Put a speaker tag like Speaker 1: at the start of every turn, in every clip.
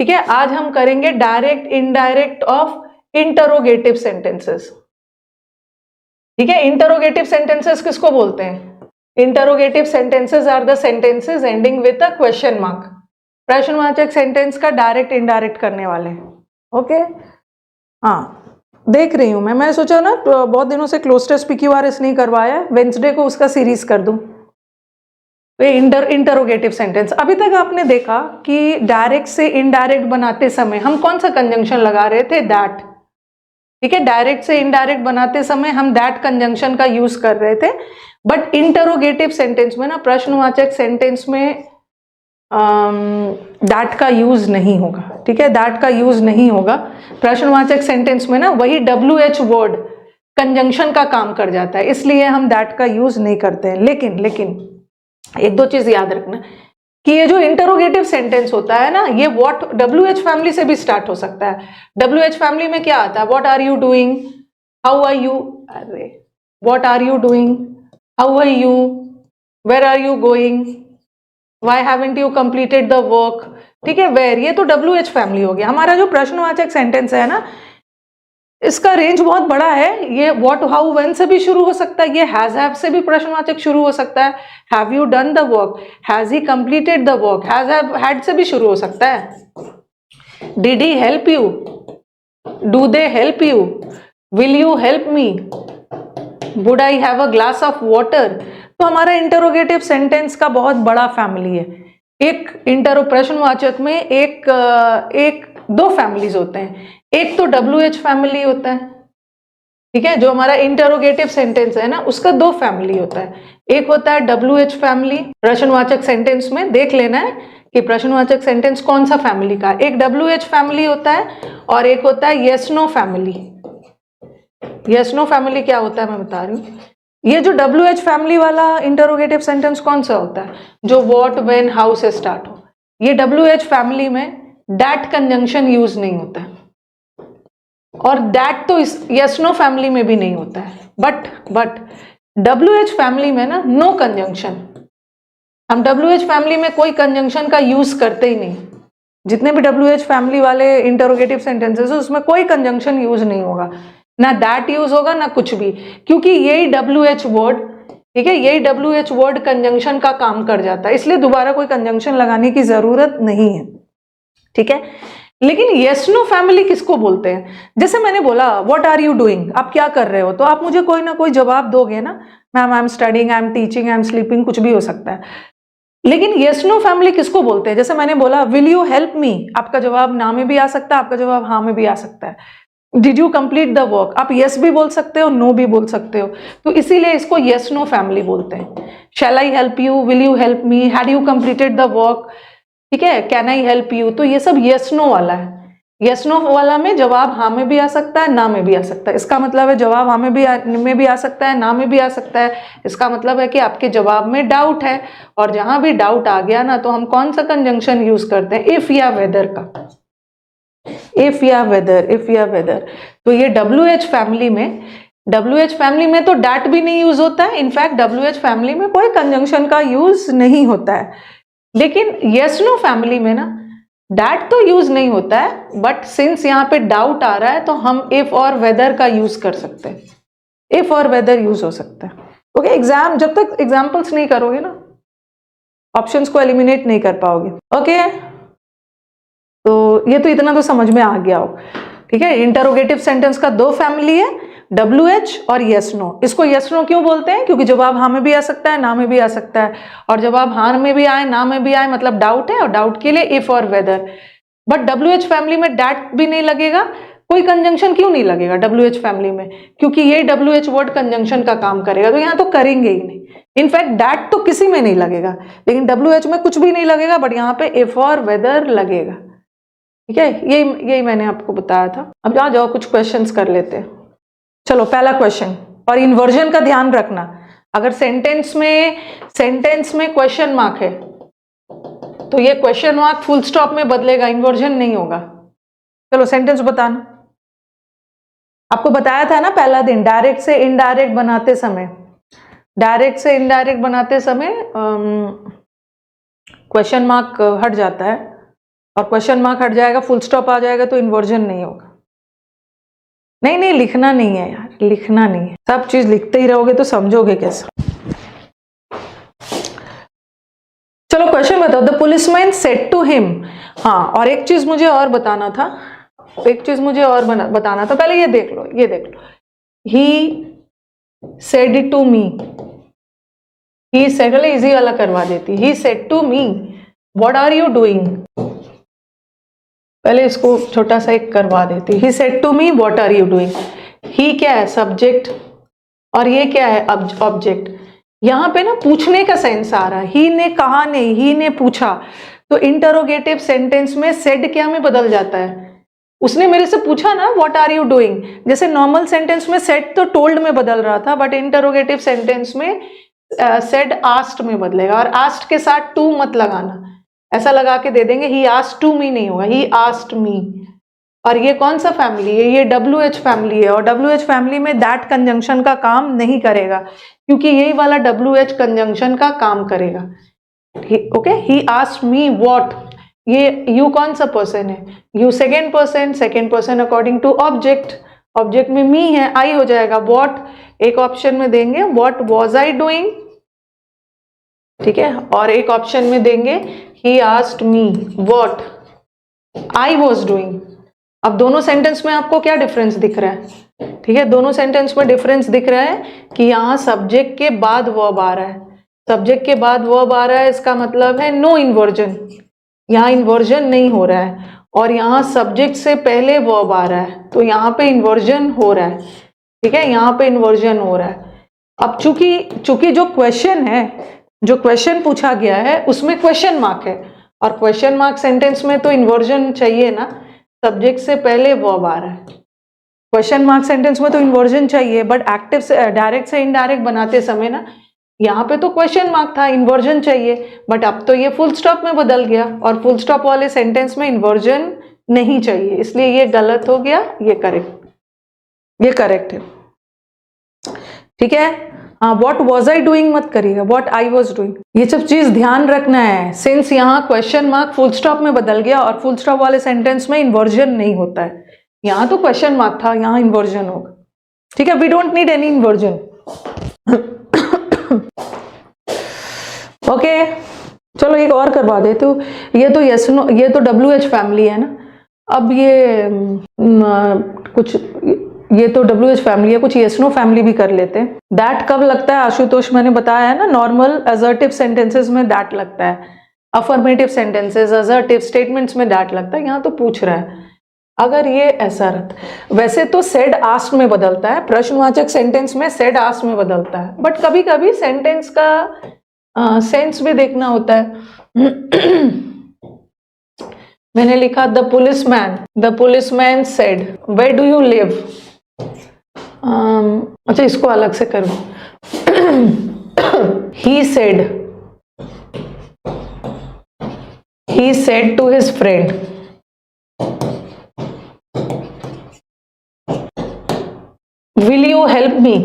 Speaker 1: ठीक है, आज हम करेंगे direct indirect of interrogative sentences. ठीक है, इंटरोगेटिव सेंटेंसेस किसको बोलते हैं? Interrogative sentences are the sentences ending with a question mark. प्रश्नवाचक सेंटेंस का डायरेक्ट इनडायरेक्ट करने वाले। ओके, हाँ देख रही हूं मैं सोचा ना बहुत दिनों से क्लोज टेस्ट PQRS नहीं करवाया, वेंसडे को उसका सीरीज कर दूं। इंटरोगेटिव सेंटेंस, अभी तक आपने देखा कि डायरेक्ट से इनडायरेक्ट बनाते समय हम कौन सा कंजंक्शन लगा रहे थे? दैट। ठीक है, डायरेक्ट से इनडायरेक्ट बनाते समय हम दैट कंजंक्शन का यूज कर रहे थे। बट इंटरोगेटिव सेंटेंस में ना, प्रश्नवाचक सेंटेंस में दैट का यूज नहीं होगा। ठीक है, दैट का यूज नहीं होगा। प्रश्नवाचक सेंटेंस में ना वही WH वर्ड कंजंक्शन का काम कर जाता है, इसलिए हम दैट का यूज नहीं करते हैं। लेकिन एक दो चीज याद रखना कि ये जो इंटरोगेटिव सेंटेंस होता है ना, ये व्हाट WH फैमिली से भी स्टार्ट हो सकता है। WH फैमिली में क्या आता है? What are you doing, how are you, अरे what are you doing, how are you, where are you going, why haven't you completed the work. ठीक है, वेयर, ये तो WH फैमिली हो गया। हमारा जो प्रश्नवाचक सेंटेंस है ना, इसका रेंज बहुत बड़ा है। ये व्हाट, हाउ, व्हेन से भी शुरू हो सकता है, ये हैज हैव से भी प्रश्नवाचक शुरू हो सकता है। Have you done the work, has he completed the work, has have had से भी शुरू हो सकता है। Did he help you, do they help you, will you help me, would I have a glass of water. तो हमारा interrogative sentence का बहुत बड़ा फैमिली है। एक प्रश्नवाचक में एक दो फैमिलीज होते हैं। एक तो WH फैमिली होता है। ठीक है, जो हमारा इंटरोगेटिव सेंटेंस है ना, उसका दो फैमिली होता है। एक होता है WH फैमिली, प्रश्नवाचक सेंटेंस में देख लेना है कि प्रश्नवाचक सेंटेंस कौन सा फैमिली का। एक WH फैमिली होता है और एक होता है yes no family. Yes no family क्या होता है मैं बता रही हूँ। ये जो WH फैमिली वाला इंटरोगेटिव सेंटेंस कौन सा होता है? जो व्हाट, व्हेन, हाउ से स्टार्ट हो। ये WH फैमिली में दैट कंजंक्शन यूज नहीं होता है, और दैट तो इस यस नो फैमिली में भी नहीं होता है। बट WH फैमिली में ना नो कंजंक्शन, हम WH फैमिली में कोई कंजंक्शन का यूज करते ही नहीं। जितने भी WH फैमिली वाले इंटरोगेटिव सेंटेंसेस है उसमें कोई कंजंक्शन यूज नहीं होगा, ना दैट यूज होगा ना कुछ भी, क्योंकि यही WH वर्ड, ठीक है, यही WH वर्ड कंजंक्शन का काम कर जाता है, इसलिए दोबारा कोई कंजंक्शन लगाने की जरूरत नहीं है। ठीक है, लेकिन येस नो फैमिली किसको बोलते हैं? जैसे मैंने बोला व्हाट आर यू डूइंग, आप क्या कर रहे हो, तो आप मुझे कोई ना कोई जवाब दोगे ना। Ma'am I am studying, I am teaching, I am sleeping, कुछ भी हो सकता है। लेकिन येस नो फैमिली किसको बोलते हैं? जैसे मैंने बोला विल यू हेल्प मी, आपका जवाब ना में भी आ सकता है, आपका जवाब हाँ में भी आ सकता है। Did you complete the work, आप यस भी बोल सकते हो, नो भी बोल सकते हो, तो इसीलिए इसको येस नो फैमिली बोलते हैं। Shall I help you, will you help me, had you completed the work, ठीक है, कैन आई हेल्प यू, तो ये सब येस नो वाला है। येस नो वाला में जवाब हाँ में भी आ सकता है, ना में भी आ सकता है। इसका मतलब है जवाब हाँ में भी आ सकता है, ना में भी आ सकता है। इसका मतलब है कि आपके जवाब में डाउट है, और जहां भी डाउट आ गया ना, तो हम कौन सा कंजंक्शन यूज करते हैं? इफ या वेदर का। इफ या वेदर। तो ये WH फैमिली में तो डैट भी नहीं यूज होता है। इनफैक्ट WH फैमिली में कोई कंजंक्शन का यूज नहीं होता है। लेकिन येस नो फैमिली में ना दैट तो यूज नहीं होता है, बट सिंस यहाँ पे डाउट आ रहा है तो हम इफ और वेदर का यूज कर सकते हैं। इफ और वेदर यूज हो सकता है। ओके, एग्जाम जब तक एग्जाम्पल्स नहीं करोगे ना, ऑप्शंस को एलिमिनेट नहीं कर पाओगे। ओके, तो ये तो इतना तो समझ में आ गया हो। ठीक है, इंटरोगेटिव सेंटेंस का दो फैमिली है, WH और येस नो। इसको येस नो क्यों बोलते हैं? क्योंकि जवाब हाँ में भी आ सकता है, ना में भी आ सकता है, और जवाब हाँ में भी आए, ना में भी आए, मतलब डाउट है, और डाउट के लिए इफ और वेदर। बट WH फैमिली में डैट भी नहीं लगेगा। कोई कंजंक्शन क्यों नहीं लगेगा WH फैमिली में? क्योंकि ये WH वर्ड कंजंक्शन का काम करेगा, तो यहाँ तो करेंगे ही नहीं। इनफैक्ट डैट तो किसी में नहीं लगेगा, लेकिन WH में कुछ भी नहीं लगेगा, बट यहाँ पे इफ और वेदर लगेगा। ठीक है, यही मैंने आपको बताया था। अब जाओ जाओ कुछ क्वेश्चंस कर लेते हैं। चलो पहला क्वेश्चन, और इन्वर्जन का ध्यान रखना। अगर सेंटेंस में क्वेश्चन मार्क है तो ये क्वेश्चन मार्क फुल स्टॉप में बदलेगा, इन्वर्जन नहीं होगा। चलो सेंटेंस बताना। आपको बताया था ना पहला दिन, डायरेक्ट से इनडायरेक्ट बनाते समय क्वेश्चन मार्क हट जाता है। और क्वेश्चन मार्क हट जाएगा, फुल स्टॉप आ जाएगा तो इन्वर्जन नहीं होगा। नहीं नहीं, लिखना नहीं है यार, लिखना नहीं है, सब चीज लिखते ही रहोगे तो समझोगे कैसे। चलो क्वेश्चन बताओ। The policeman said to him. हाँ, और एक चीज मुझे और बताना था, पहले ये देख लो, he said it to me, he said, easy वाला करवा देती। He said to me what are you doing, पहले इसको छोटा सा एक करवा देती। He said to me what are you doing. ही क्या है, सब्जेक्ट, और ये क्या है, ऑब्जेक्ट। यहां पे ना पूछने का सेंस आ रहा है, ही ने कहा नहीं, ही ने पूछा, तो इंटरोगेटिव सेंटेंस में सेड क्या में बदल जाता है, उसने मेरे से पूछा ना व्हाट आर यू डूइंग। जैसे नॉर्मल सेंटेंस में सेड तो टोल्ड में बदल रहा था, बट इंटरोगेटिव सेंटेंस में सेड आस्क्ड में बदलेगा। और आस्क्ड के साथ टू मत लगाना, ऐसा लगा के दे देंगे, ही आस्क्ड टू मी नहीं होगा, ही आस्क्ड मी। और ये कौन सा फैमिली है, ये WH फैमिली है, और WH फैमिली में दैट कंजंक्शन का काम नहीं करेगा, क्योंकि यही वाला WH कंजंक्शन का काम करेगा। Okay, he asked me what, ये यू कौन सा पर्सन है, you second person according to object, object में मी है, आई हो जाएगा। व्हाट एक ऑप्शन में देंगे व्हाट वाज आई डूइंग, ठीक है, और एक ऑप्शन में देंगे ही asked me what I was doing. अब दोनों सेंटेंस में आपको क्या डिफरेंस दिख रहा है, ठीक है, दोनों सेंटेंस में डिफरेंस दिख रहा है कि यहाँ सब्जेक्ट के बाद वर्ब आ रहा है, सब्जेक्ट के बाद वर्ब आ रहा है, इसका मतलब है नो इन्वर्जन, यहाँ इन्वर्जन नहीं हो रहा है। और यहाँ सब्जेक्ट से पहले वर्ब आ रहा है, तो यहाँ पे इन्वर्जन हो रहा है, ठीक है, यहाँ पे इन्वर्जन हो रहा है। अब चूंकि जो क्वेश्चन है, जो क्वेश्चन पूछा गया है उसमें क्वेश्चन मार्क है, और क्वेश्चन मार्क सेंटेंस में तो इन्वर्जन चाहिए ना, सब्जेक्ट से पहले वर्ब आ रहा है। क्वेश्चन मार्क सेंटेंस में तो इन्वर्जन चाहिए, बट एक्टिव से डायरेक्ट से इनडायरेक्ट बनाते समय ना, यहाँ पे तो क्वेश्चन मार्क था, इन्वर्जन चाहिए, बट अब तो ये फुल स्टॉप में बदल गया, और फुल स्टॉप वाले सेंटेंस में इन्वर्जन नहीं चाहिए, इसलिए ये गलत हो गया, ये करेक्ट है, ठीक है। हाँ, व्हाट वाज आई डूइंग मत करिएगा, व्हाट आई वाज डूइंग, ये सब चीज ध्यान रखना है। सिंस यहाँ क्वेश्चन मार्क फुल स्टॉप में बदल गया, और फुल स्टॉप वाले सेंटेंस में इन्वर्जन नहीं होता है, यहाँ तो क्वेश्चन मार्क था, यहाँ इन्वर्जन होगा, ठीक है, we don't need any inversion. Okay, चलो एक और करवा देते हो। ये तो यस नो, ये तो WH फैमिली है ना, अब ये कुछ, ये तो WH फैमिली है, कुछ यस नो फैमिली भी कर लेते हैं। दैट कब लगता है आशुतोष, मैंने बताया है ना, नॉर्मल असर्टिव सेंटेंसेस में दैट लगता है, अफर्मेटिव सेंटेंसेस, असर्टिव स्टेटमेंट्स में दैट लगता है, यहाँ तो पूछ रहा है। अगर ये ऐसा रहता, वैसे तो सेड आस्क्ड में बदलता है, प्रश्नवाचक सेंटेंस में सेड आस्क्ड में बदलता है, बट कभी कभी सेंटेंस का सेंस भी देखना होता है। मैंने लिखा the policeman said where do you live. अच्छा, इसको अलग से करूं। he said to his friend, will you help me?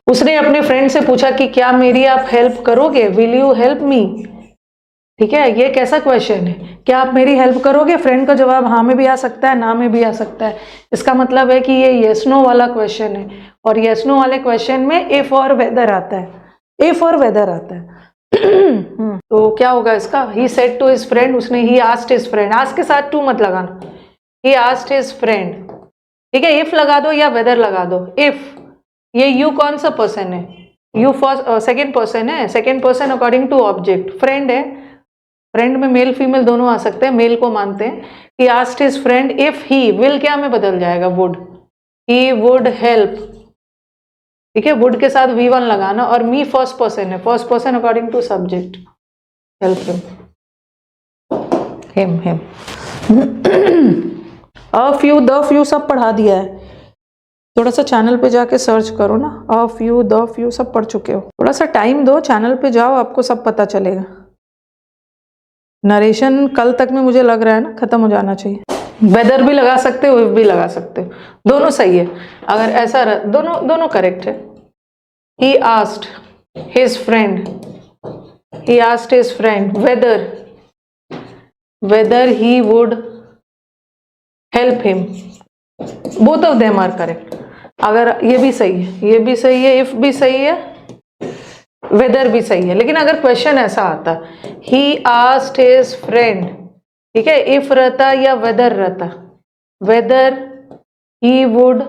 Speaker 1: उसने अपने फ्रेंड से पूछा कि क्या मेरी आप हेल्प करोगे, will you help me, ठीक है, ये कैसा क्वेश्चन है, क्या आप मेरी हेल्प करोगे। फ्रेंड का जवाब हाँ में भी आ सकता है, ना में भी आ सकता है, इसका मतलब है कि ये यस नो वाला क्वेश्चन है, और यस नो वाले क्वेश्चन में इफ और वेदर आता है, तो क्या होगा इसका, he said to his friend, उसने he asked his friend, asked के साथ टू मत लगाना, ही आस्क्ड हिज फ्रेंड, ठीक है, इफ लगा दो या वेदर लगा दो। इफ, ये यू कौन सा पर्सन है, यू फर्स्ट सेकेंड पर्सन है, second person according to object, friend है, फ्रेंड में मेल फीमेल दोनों आ सकते हैं, मेल को मानते हैं। He asked his friend if he, will क्या में बदल जाएगा, वुड, ही वुड हेल्प, ठीक है, वुड के साथ V1 लगाना, और मी फर्स्ट पर्सन है, first person according to subject, help him. A few, the few सब पढ़ा दिया है, थोड़ा सा चैनल पे जाके सर्च करो ना, अ फ्यू द फ्यू सब पढ़ चुके हो, थोड़ा सा टाइम दो, चैनल पे जाओ, आपको सब पता चलेगा। नरेशन कल तक में मुझे लग रहा है ना खत्म हो जाना चाहिए। वेदर भी लगा सकते हो, इफ भी लगा सकते हो, दोनों सही है, अगर ऐसा दोनों करेक्ट है। ही asked his friend he asked his friend whether he would help him. both of them are correct. अगर ये भी सही है, ये भी सही है, if भी सही है, whether भी सही है, लेकिन अगर क्वेश्चन ऐसा आता he asked his friend, ठीक है, if रहता या whether रहता, whether he would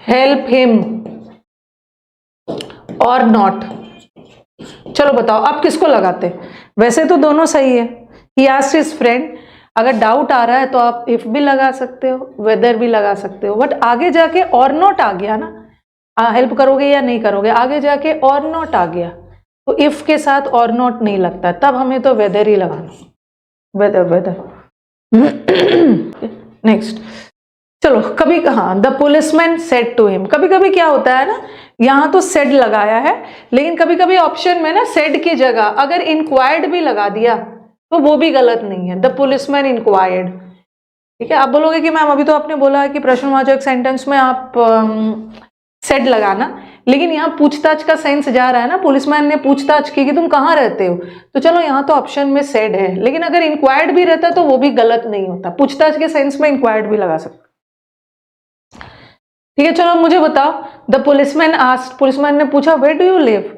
Speaker 1: help him or not, चलो बताओ आप किसको लगाते? वैसे तो दोनों सही है, he asked his friend, अगर डाउट आ रहा है तो आप इफ भी लगा सकते हो, वेदर भी लगा सकते हो, बट आगे जाके और नॉट आ गया ना, हेल्प करोगे या नहीं करोगे, आगे जाके और नॉट आ गया तो इफ के साथ और नॉट नहीं लगता, तब हमें तो वेदर ही लगाना, वेदर। नेक्स्ट, चलो कभी हाँ, the policeman said to him, कभी कभी क्या होता है ना, यहाँ तो सेड लगाया है, लेकिन कभी कभी ऑप्शन में ना सेड की जगह अगर इंक्वायर्ड भी लगा दिया तो वो भी गलत नहीं है। द पुलिसमैन इंक्वायर्ड, ठीक है, आप बोलोगे कि मैम अभी तो आपने बोला है कि प्रश्नवाचक सेंटेंस में आप सेड लगाना, लेकिन यहाँ पूछताछ का सेंस जा रहा है ना, पुलिसमैन ने पूछताछ की कि तुम कहाँ रहते हो, तो चलो यहाँ तो ऑप्शन में सेड है, लेकिन अगर इंक्वायर्ड भी रहता तो वो भी गलत नहीं होता, पूछताछ के सेंस में इंक्वायर्ड भी लगा सकते। ठीक है, चलो मुझे बताओ, द पुलिसमैन आस्क्ड, पुलिसमैन ने पूछा वेयर डू यू लिव,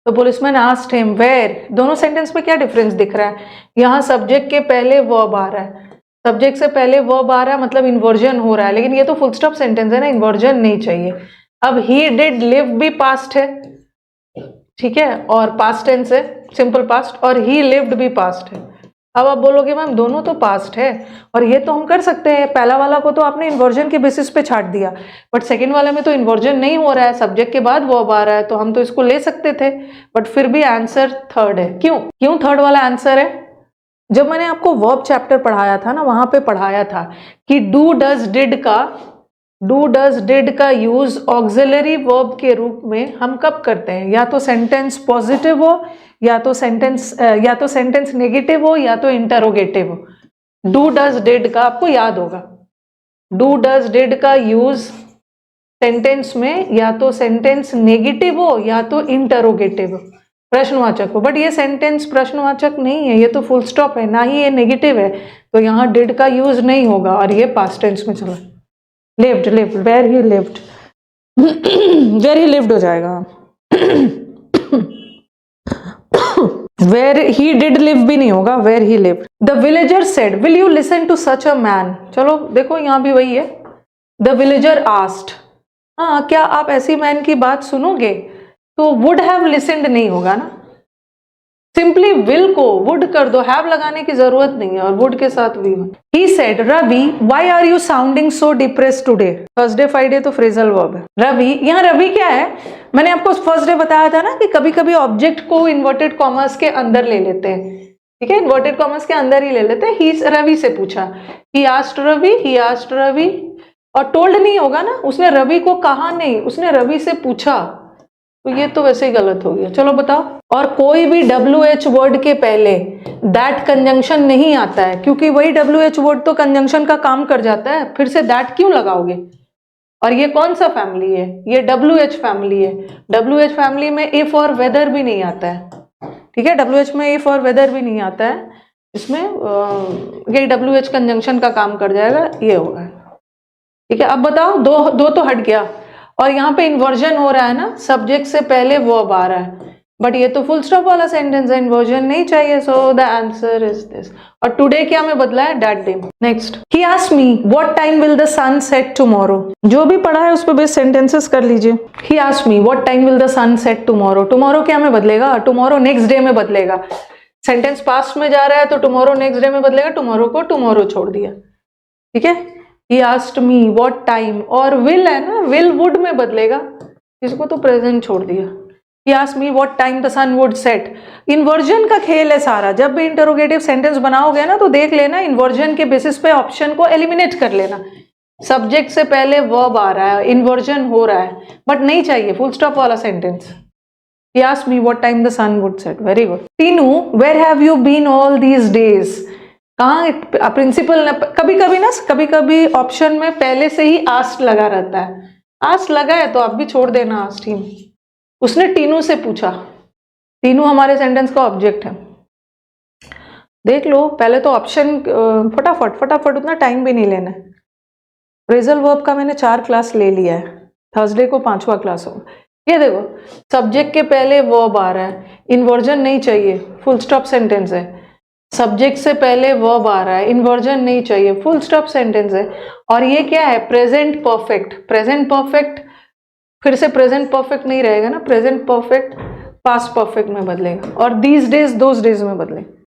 Speaker 1: तो पुलिसमैन आस्क्ड हिम वेयर। दोनों सेंटेंस में क्या डिफरेंस दिख रहा है, यहाँ सब्जेक्ट के पहले वर्ब आ रहा है, सब्जेक्ट से पहले वर्ब आ रहा है मतलब इन्वर्जन हो रहा है, लेकिन ये तो फुल स्टॉप सेंटेंस है ना, इन्वर्जन नहीं चाहिए। अब ही डिड लिव भी पास्ट है, ठीक है, और पास्ट टेंस है, सिंपल पास्ट, और ही लिव्ड भी पास्ट है। अब आप बोलोगे मैम दोनों तो पास्ट है, और ये तो हम कर सकते हैं, पहला वाला को तो आपने इन्वर्जन के बेसिस पे छाट दिया, बट सेकंड वाले में तो इन्वर्जन नहीं हो रहा है, सब्जेक्ट के बाद वर्ब आ रहा है, तो हम तो इसको ले सकते थे, बट फिर भी आंसर थर्ड है। क्यों थर्ड वाला आंसर है? जब मैंने आपको वर्ब चैप्टर पढ़ाया था ना, वहां पे पढ़ाया था कि डू डज डिड का यूज ऑक्सिलरी वर्ब के रूप में हम कब करते हैं, या तो सेंटेंस पॉजिटिव हो, या तो सेंटेंस नेगेटिव हो, या तो इंटरोगेटिव हो। डू डज डिड का आपको याद होगा, डू डज डिड का यूज सेंटेंस में या तो सेंटेंस नेगेटिव हो या तो इंटरोगेटिव हो, प्रश्नवाचक हो, बट ये सेंटेंस प्रश्नवाचक नहीं है, ये तो फुल स्टॉप है, ना ही ये नेगेटिव है, तो यहाँ डिड का यूज नहीं होगा, और ये पास्ट टेंस में चला। Lived, where he lived, where he lived हो जाएगा। वेयर ही डिड लिव भी नहीं होगा, where he lived. The villager said will you listen to such a man, चलो देखो यहाँ भी वही है, द विलेजर आस्क्ड, हाँ क्या आप ऐसी मैन की बात सुनोगे, तो वुड हैव लिसनड नहीं होगा ना, सिंपली विल को वुड कर दो, हैव लगाने की जरूरत नहीं है, और वुड के साथ भी। He said Ravi why are you sounding so depressed today, Thursday Friday तो फ्रेजल वर्ब है। रवि, यहाँ रवि क्या है, मैंने आपको फर्स्ट डे बताया था ना कि कभी कभी ऑब्जेक्ट को इन्वर्टेड कॉमर्स के अंदर ले लेते हैं, ठीक है, इन्वर्टेड कॉमर्स के अंदर ही ले लेते हैं। ही रवि से पूछा, ही आस्क्ड रवि, और टोल्ड नहीं होगा ना, उसने रवि को कहा नहीं, उसने रवि से पूछा, तो ये तो वैसे ही गलत हो गया। चलो बताओ, और कोई भी WH वर्ड के पहले दैट कंजंक्शन नहीं आता है, क्योंकि वही WH वर्ड तो कंजंक्शन का काम कर जाता है, फिर से दैट क्यों लगाओगे। और ये कौन सा फैमिली है, ये WH फैमिली है, WH फैमिली में इफ और वेदर भी नहीं आता है, ठीक है, WH में इफ और वेदर भी नहीं आता है, इसमें ये WH कंजंक्शन का काम कर जाएगा, ये होगा, ठीक है। अब बताओ, दो तो हट गया, और यहाँ पे इन्वर्जन हो रहा है ना, सब्जेक्ट से पहले वर्ब आ रहा है, बट ये तो फुल स्टॉप वाला सेंटेंस है, इन्वर्जन नहीं चाहिए, so the answer is this. और टुडे क्या में बदला है, that day. Next, he asked me what time will the sun set tomorrow, जो भी पढ़ा है उस पे बेस सेंटेंसेस कर लीजिए। He asked me what time will the sun set tomorrow, tomorrow क्या में बदलेगा, टुमारो नेक्स्ट डे में बदलेगा, सेंटेंस पास्ट में जा रहा है तो टुमारो नेक्स्ट डे में बदलेगा, टुमारो को टुमारो छोड़ दिया, ठीक है। He asked me what time, और will है ना, will would में बदलेगा, इसको तो प्रेजेंट छोड़ दिया। He asked me what time the sun would set, inversion का खेल है सारा, जब भी इंटरोगेटिव सेंटेंस बनाओगे ना तो देख लेना इन्वर्जन के बेसिस पे ऑप्शन को एलिमिनेट कर लेना, सब्जेक्ट से पहले वर्ब आ रहा है, इन्वर्जन हो रहा है, बट नहीं चाहिए फुल स्टॉप वाला sentence. He asked me what time the sun would set, very good। Tinu, where have you been all these days, कहाँ प्रिंसिपल ने, कभी कभी ऑप्शन में पहले से ही आस्क्ड लगा रहता है, आस्क्ड लगा है तो आप भी छोड़ देना आस्क्ड हिम, उसने टीनू से पूछा, तीनों हमारे सेंटेंस का ऑब्जेक्ट है। देख लो, पहले तो ऑप्शन फटाफट फटाफट, उतना टाइम भी नहीं लेना है। फ्रेजल वर्ब का मैंने 4 क्लास ले लिया है, थर्सडे को 5वां क्लास होगा। ये देखो, सब्जेक्ट के पहले वर्ब आ रहा है, इन्वर्जन नहीं चाहिए, फुल स्टॉप सेंटेंस है। सब्जेक्ट से पहले वर्ब आ रहा है, इन्वर्जन नहीं चाहिए, फुल स्टॉप सेंटेंस है। और ये क्या है? Present perfect. प्रेजेंट परफेक्ट फिर से प्रेजेंट परफेक्ट नहीं रहेगा ना, प्रेजेंट परफेक्ट पास्ट परफेक्ट में बदलेगा, और दीज डेज दोज डेज में बदलेगा।